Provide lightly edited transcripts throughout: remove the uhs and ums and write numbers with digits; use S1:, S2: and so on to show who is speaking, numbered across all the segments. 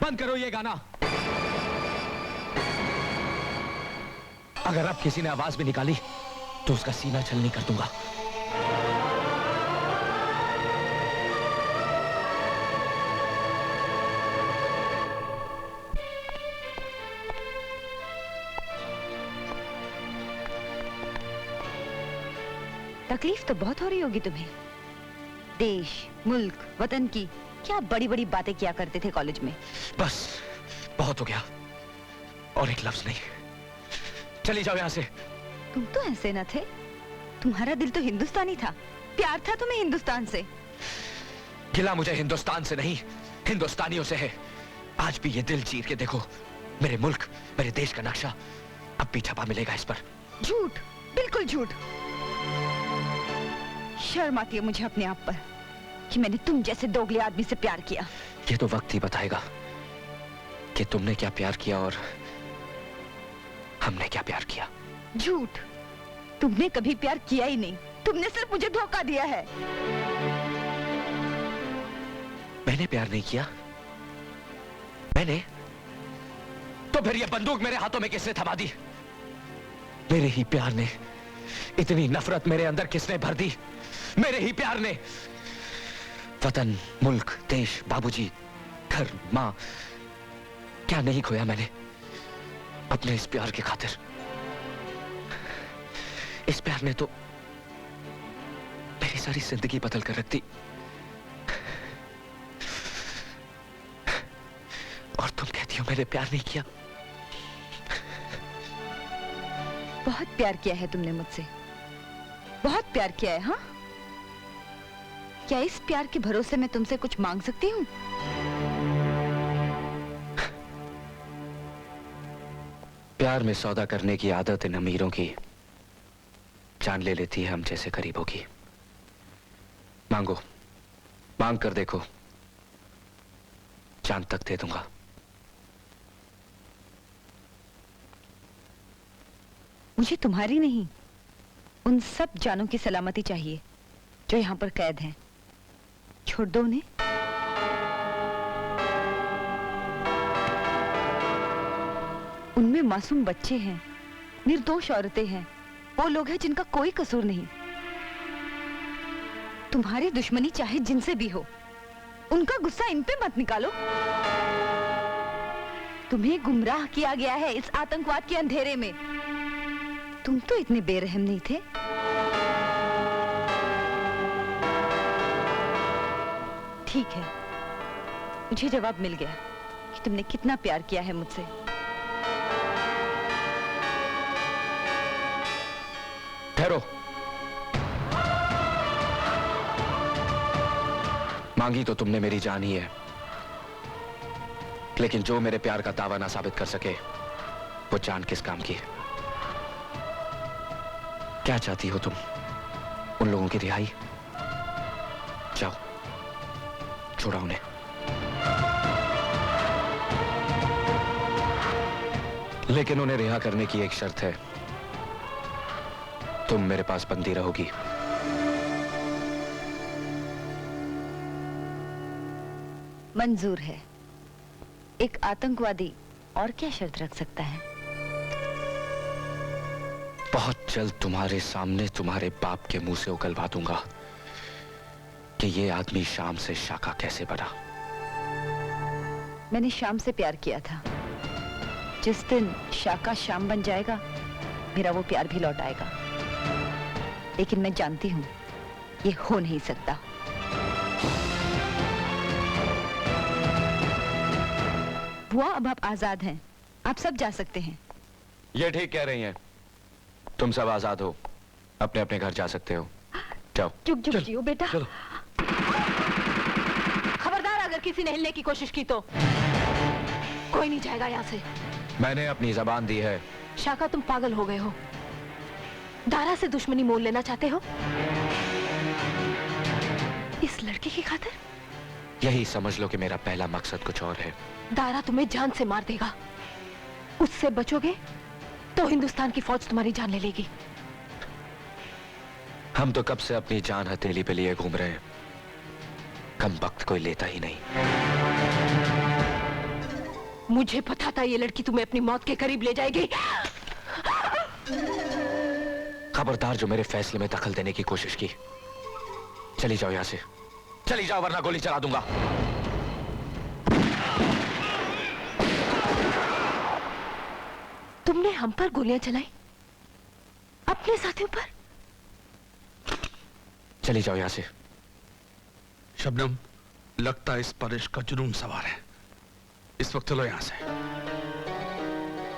S1: बंद करो ये गाना। अगर अब किसी ने आवाज भी निकाली तो उसका सीना छलनी कर दूंगा।
S2: तकलीफ तो बहुत हो रही होगी तुम्हें। देश, मुल्क, वतन की क्या बड़ी बड़ी बातें किया करते थे कॉलेज में।
S1: बस बहुत हो गया, और एक लफ्ज नहीं। चली जाओ यहां से।
S2: तुम तो ऐसे न थे, तुम्हारा दिल तो हिंदुस्तानी था, प्यार था तुम्हें हिंदुस्तान से।
S1: गिला मुझे हिंदुस्तान से नहीं, हिंदुस्तानियों से है। आज भी ये दिल चीर के देखो, मेरे मुल्क, मेरे देश का नक्शा अब भी छपा मिलेगा इस पर।
S2: झूठ, बिल्कुल झूठ। शर्म आती है मुझे अपने आप पर कि मैंने तुम जैसे दोगले आदमी से प्यार किया।
S1: ये तो वक्त ही बताएगा कि तुमने क्या प्यार किया और हमने क्या प्यार किया।
S2: झूठ, तुमने कभी प्यार किया ही नहीं, तुमने सिर्फ मुझे धोखा दिया है।
S1: मैंने प्यार नहीं किया? मैंने? तो फिर ये बंदूक मेरे हाथों में किसने थमा दी? मेरे ही प्यार ने। इतनी नफरत मेरे अंदर किसने भर दी? मेरे ही प्यार ने। वतन, मुल्क, देश, बाबूजी, घर, मां, क्या नहीं खोया मैंने अपने इस प्यार की खातिर। इस प्यार ने तो मेरी सारी जिंदगी बदल कर रख दी। और तुम कहती हो मैंने प्यार नहीं किया?
S2: बहुत प्यार किया है तुमने मुझसे, बहुत प्यार किया है। हाँ, क्या इस प्यार के भरोसे मैं तुमसे कुछ मांग सकती हूँ?
S1: प्यार में सौदा करने की आदत इन अमीरों की जान ले लेती है हम जैसे गरीबों की। मांगो, मांग कर देखो, जान तक दे दूंगा।
S2: मुझे तुम्हारी नहीं, उन सब जानों की सलामती चाहिए जो यहाँ पर कैद हैं। छोड़ दो उन्हें। उनमें मासूम बच्चे हैं, निर्दोष औरतें हैं, वो लोग हैं जिनका कोई कसूर नहीं। तुम्हारी दुश्मनी चाहे जिनसे भी हो, उनका गुस्सा इन पे मत निकालो। तुम्हें गुमराह किया गया है इस आतंकवाद के अंधेरे में। तुम तो इतने बेरहम नहीं थे। ठीक है, मुझे जवाब मिल गया कि तुमने कितना प्यार किया है मुझसे।
S1: ठहरो। मांगी तो तुमने मेरी जान ही है, लेकिन जो मेरे प्यार का दावा ना साबित कर सके वो जान किस काम की है? क्या चाहती हो तुम? उन लोगों की रिहाई? जाओ, छोड़ा उन्हें। लेकिन उन्हें रिहा करने की एक शर्त है, तुम मेरे पास बंदी रहोगी।
S2: मंजूर है। एक आतंकवादी और क्या शर्त रख सकता है?
S1: बहुत जल्द तुम्हारे सामने तुम्हारे बाप के मुंह से उगलवा दूंगा कि ये आदमी शाम से शाका कैसे बना।
S2: मैंने शाम से प्यार किया था। जिस दिन शाका शाम बन जाएगा, मेरा वो प्यार भी लौट आएगा। लेकिन मैं जानती हूं ये हो नहीं सकता। बुआ, अब आप आजाद हैं, आप सब जा सकते हैं।
S1: ये ठीक कह रही हैं, तुम सब आजाद हो, अपने अपने घर जा सकते हो। जाओ।
S2: चुप चुप जियो बेटा।
S1: चलो।
S3: खबरदार, अगर किसी ने हिलने की कोशिश की तो कोई नहीं जाएगा यहाँ से।
S1: मैंने अपनी जबान दी है।
S3: शाका, तुम पागल हो गए हो। दारा से दुश्मनी मोल लेना चाहते हो इस लड़के की खातिर?
S1: यही समझ लो कि मेरा पहला मकसद कुछ और है।
S3: दारा तुम्हें जान से मार देगा। उससे बचोगे तो हिंदुस्तान की फौज तुम्हारी जान ले लेगी।
S1: हम तो कब से अपनी जान हथेली पे लिए घूम रहे हैं, कम वक्त कोई लेता ही नहीं।
S3: मुझे पता था ये लड़की तुम्हें अपनी मौत के करीब ले जाएगी।
S1: खबरदार जो मेरे फैसले में दखल देने की कोशिश की। चली जाओ यहां से, चली जाओ वरना गोली चला दूंगा।
S3: तुमने हम पर गोलियां चलाई, अपने साथियों पर?
S1: चली जाओ यहां से।
S4: शबनम, लगता है इस पर इश्क का जुनून सवार है। इस वक्त चलो यहां से,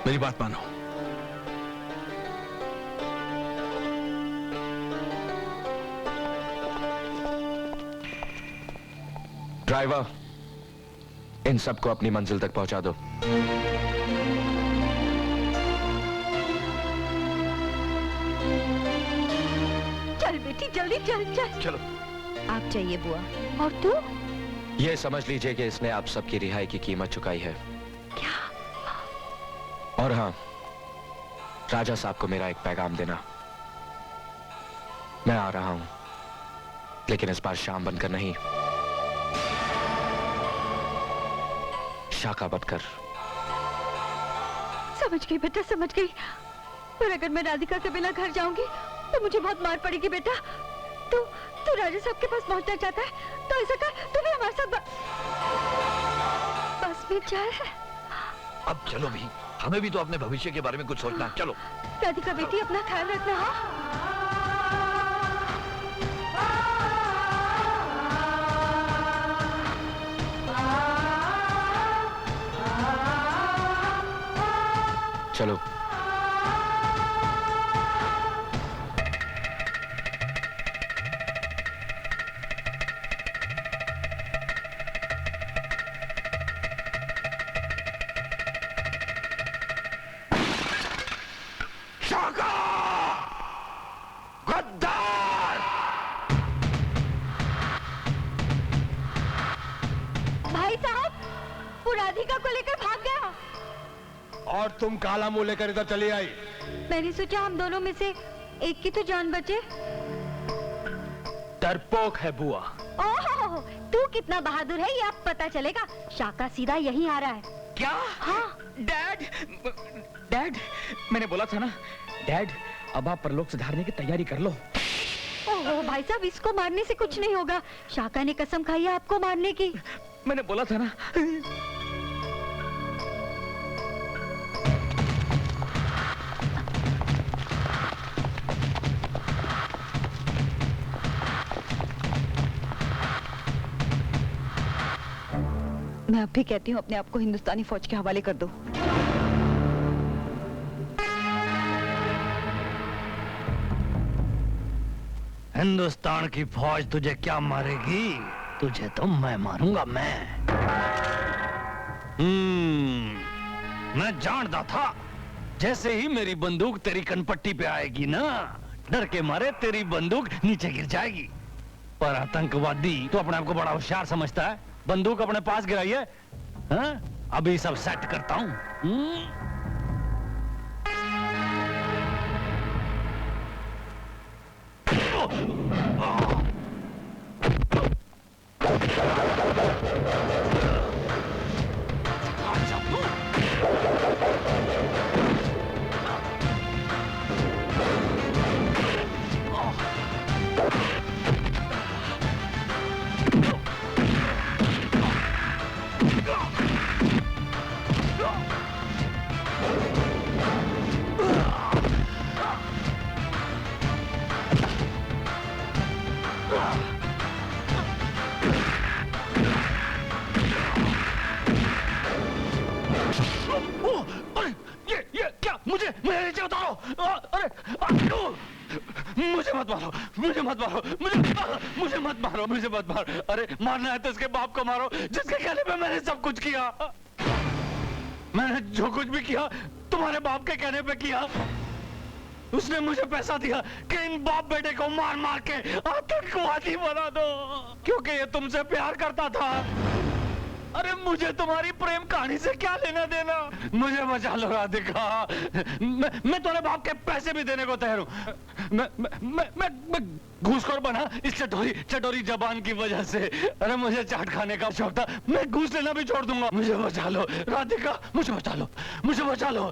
S4: मेरी बात मानो।
S1: ड्राइवर, इन सबको अपनी मंजिल तक पहुंचा दो।
S2: चल बेटी जल्दी चल चल।
S4: चलो।
S2: आप चाहिए बुआ।
S3: और तू?
S1: यह समझ लीजिए कि इसने आप सबकी रिहाई की कीमत चुकाई है।
S3: क्या?
S1: और हाँ, राजा साहब को मेरा एक पैगाम देना। मैं आ रहा हूं, लेकिन इस बार शाम बनकर नहीं, शाका बनकर।
S2: समझ गई बेटा, समझ गई। पर अगर मैं राधिका के बिना घर जाऊंगी तो मुझे बहुत मार पड़ेगी बेटा। तू राजा साहब के पास पहुंचना चाहता है तो ऐसा कर, तू भी हमारे साथ बस में चल।
S5: अब चलो भी, हमें भी तो अपने भविष्य के बारे में कुछ सोचना है। चलो।
S2: राधिका बेटी, अपना ख्याल रखना।
S1: चलो।
S2: भाई साहब, वो राधिका को लेकर भाग गया।
S6: और तुम काला मुंह लेकर इधर चली आई।
S2: मैंने सोचा हम दोनों में से एक की तो जान बचे।
S6: डरपोक है बुआ।
S2: ओह, तू कितना बहादुर है ये अब पता चलेगा। शाका सीधा यहीं आ रहा है।
S1: क्या?
S2: हाँ।
S7: डैड, डैड, मैंने बोला था ना डैड, अब आप परलोक सुधारने की तैयारी कर लो।
S2: ओह भाई साहब, इसको मारने से कुछ नहीं होगा। शाका ने कसम खाई है आपको मारने की।
S7: मैंने बोला था ना।
S2: मैं अब भी कहती हूँ अपने आप को हिंदुस्तानी फौज के हवाले कर दो।
S5: हिंदुस्तान की फौज तुझे क्या मारेगी? तुझे तो मैं मारूंगा, मैं। मैं जानता था जैसे ही मेरी बंदूक तेरी कनपट्टी पे आएगी ना, डर के मारे तेरी बंदूक नीचे गिर जाएगी। पर आतंकवादी तो अपने आप को बड़ा होशियार समझता है। बंदूक अपने पास गिराई है। हाँ? अभी सब सेट करता हूं। मुझे नीचे उतारो। अरे मुझे मत मारो, मुझे मत मारो, मुझे मत मारो, मुझे मत मारो। अरे मारना है तो इसके बाप को मारो जिसके कहने पे मैंने सब कुछ किया। मैंने जो कुछ भी किया तुम्हारे बाप के कहने पे किया। उसने मुझे पैसा दिया कि इन बाप बेटे को मार मार के आतंकवादी बना दो, क्योंकि ये तुमसे प्यार करता था। अरे मुझे तुम्हारी प्रेम कहानी से क्या लेना देना? मुझे बचा लो राधिका। मैं तुम्हारे बाप के पैसे भी देने को तैयार हूं। मैं घूसखोर बना इस चटोरी जबान की वजह से। अरे मुझे चाट खाने का शौक था, मैं घूस लेना भी छोड़ दूंगा। मुझे बचा लो राधिका, मुझे बचा लो, मुझे बचा लो।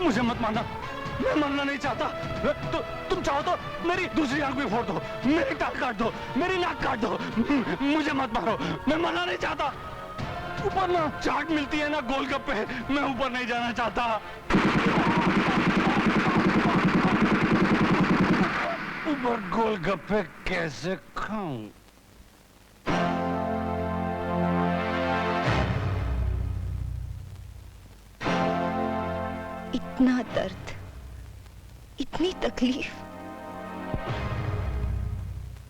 S5: मुझे मत मारना, मैं मरना नहीं चाहता। तो तुम चाहो तो मेरी दूसरी आंख भी फोड़ दो, मेरी टांग काट दो, मेरी नाक काट दो, मुझे मत मारो, मैं मरना नहीं चाहता। ऊपर ना चाट मिलती है ना गोलगप्पे, मैं ऊपर नहीं जाना चाहता। ऊपर गोलगप्पे कैसे खाऊं?
S2: इतना दर्द, इतनी तकलीफ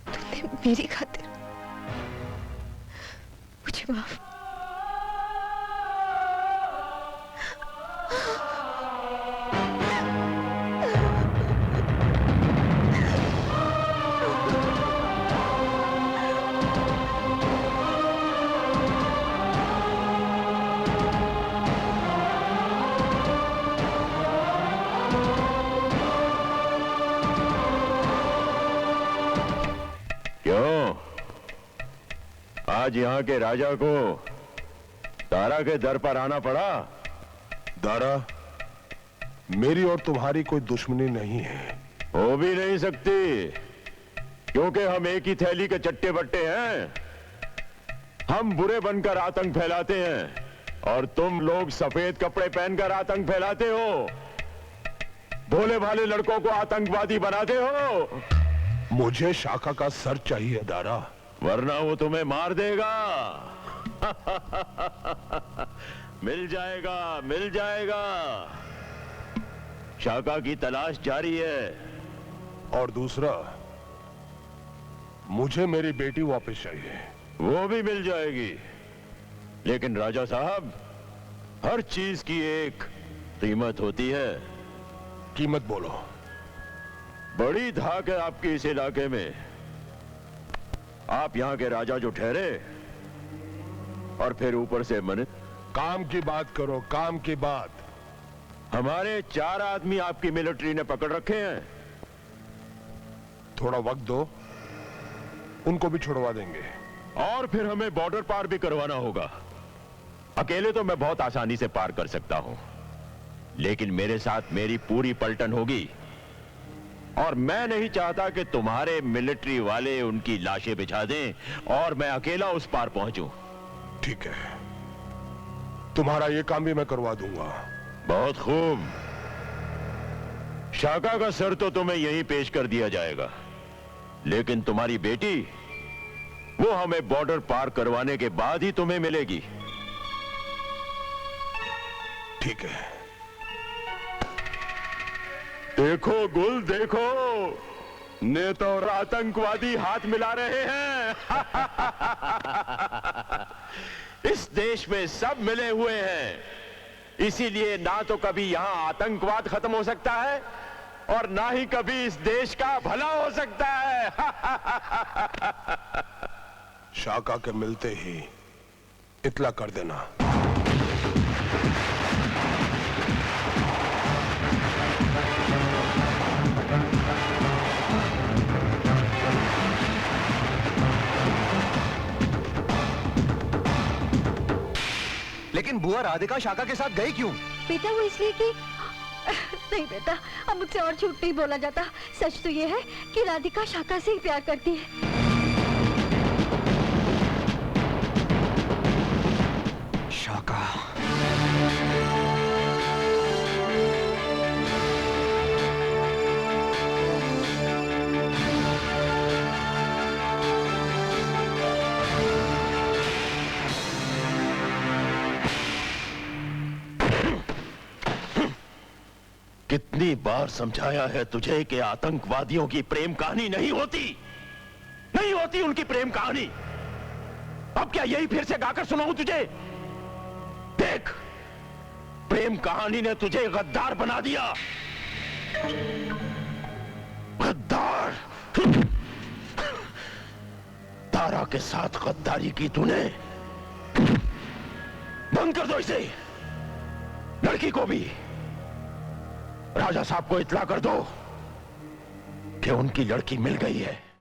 S2: तुमने मेरी खातिर। मुझे माफ।
S8: आज यहाँ के राजा को दारा के दर पर आना पड़ा।
S6: दारा, मेरी और तुम्हारी कोई दुश्मनी नहीं है।
S8: हो भी नहीं सकती, क्योंकि हम एक ही थैली के चट्टे बट्टे हैं। हम बुरे बनकर आतंक फैलाते हैं और तुम लोग सफेद कपड़े पहनकर आतंक फैलाते हो। भोले भाले लड़कों को आतंकवादी बनाते हो।
S6: मुझे शाका का सर चाहिए दारा,
S8: वरना वो तुम्हें मार देगा। मिल जाएगा, मिल जाएगा। शाका की तलाश जारी है।
S6: और दूसरा, मुझे मेरी बेटी वापस चाहिए।
S8: वो भी मिल जाएगी, लेकिन राजा साहब, हर चीज की एक कीमत होती है।
S6: कीमत बोलो।
S8: बड़ी धाक है आपकी इस इलाके में। आप यहाँ के राजा जो ठहरे और फिर ऊपर से मनित।
S6: काम की बात करो, काम की बात।
S8: हमारे 4 आदमी आपकी मिलिट्री ने पकड़ रखे हैं।
S6: थोड़ा वक्त दो, उनको भी छुड़वा देंगे।
S8: और फिर हमें बॉर्डर पार भी करवाना होगा। अकेले तो मैं बहुत आसानी से पार कर सकता हूं, लेकिन मेरे साथ मेरी पूरी पलटन होगी। और मैं नहीं चाहता कि तुम्हारे मिलिट्री वाले उनकी लाशें बिछा दें और मैं अकेला उस पार पहुंचूं।
S6: ठीक है, तुम्हारा ये काम भी मैं करवा दूंगा।
S8: बहुत खूब। शाका का सर तो तुम्हें यहीं पेश कर दिया जाएगा, लेकिन तुम्हारी बेटी, वो हमें बॉर्डर पार करवाने के बाद ही तुम्हें मिलेगी।
S6: ठीक है।
S8: देखो गुल, देखो, नेता और आतंकवादी हाथ मिला रहे हैं। इस देश में सब मिले हुए हैं। इसीलिए ना तो कभी यहां आतंकवाद खत्म हो सकता है और ना ही कभी इस देश का भला हो सकता है।
S6: शाका के मिलते ही इतला कर देना।
S1: लेकिन बुआ राधिका शाका के साथ गई क्यों?
S9: बेटा वो इसलिए कि नहीं बेटा, अब मुझसे और झूठ नहीं बोला जाता। सच तो ये है कि राधिका शाका से ही प्यार करती है।
S1: शाका।
S8: कितनी बार समझाया है तुझे कि आतंकवादियों की प्रेम कहानी नहीं होती, नहीं होती उनकी प्रेम कहानी। अब क्या यही फिर से गाकर सुनाऊं तुझे? देख, प्रेम कहानी ने तुझे गद्दार बना दिया। गद्दार। तारा के साथ गद्दारी की तूने। बंद कर दो इसे। लड़की को भी राजा साहब को इत्तला कर दो कि उनकी लड़की मिल गई है।